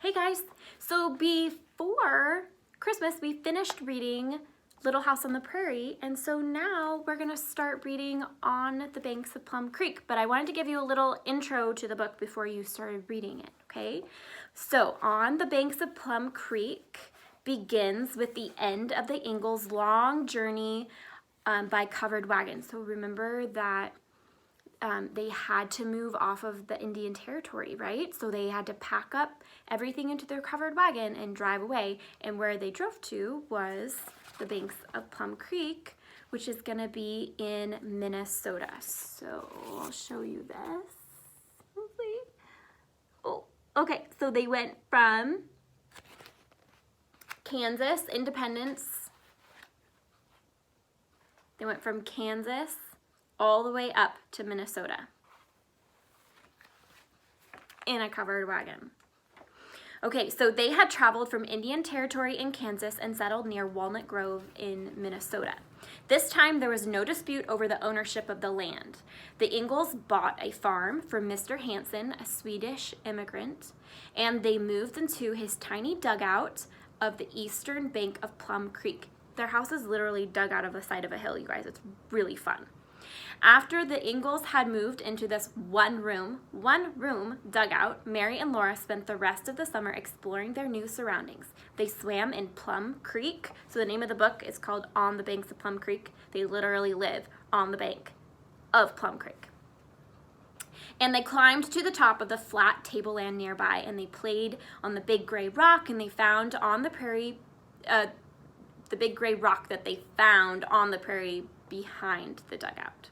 Hey guys, so before Christmas we finished reading Little House on the Prairie, and so now we're gonna start reading On the Banks of Plum Creek, but I wanted to give you a little intro to the book before you started reading it, okay? So On the Banks of Plum Creek begins with the end of the Ingalls' long journey by covered wagon. So remember that they had to move off of the Indian Territory, right? So they had to pack up everything into their covered wagon and drive away. And where they drove to was the banks of Plum Creek, which is gonna be in Minnesota. So I'll show you this. Oh, okay, so they went from Kansas, Independence. They went from Kansas all the way up to Minnesota in a covered wagon. Okay, so they had traveled from Indian Territory in Kansas and settled near Walnut Grove in Minnesota. This time there was no dispute over the ownership of the land. The Ingalls bought a farm from Mr. Hansen, a Swedish immigrant, and they moved into his tiny dugout of the eastern bank of Plum Creek. Their house is literally dug out of the side of a hill, you guys. It's really fun. After the Ingalls had moved into this one room dugout, Mary and Laura spent the rest of the summer exploring their new surroundings. They swam in Plum Creek. So the name of the book is called On the Banks of Plum Creek. They literally live on the bank of Plum Creek. And they climbed to the top of the flat tableland nearby, and they played on the big gray rock, and they found on the prairie, the big gray rock that they found on the prairie behind the dugout.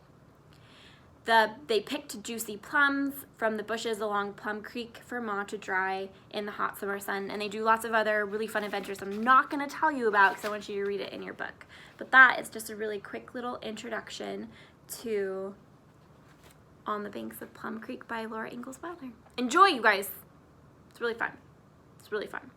They picked juicy plums from the bushes along Plum Creek for Ma to dry in the hot summer sun, and they do lots of other really fun adventures I'm not going to tell you about because I want you to read it in your book. But that is just a really quick little introduction to On the Banks of Plum Creek by Laura Ingalls Wilder. Enjoy, you guys. It's really fun. It's really fun.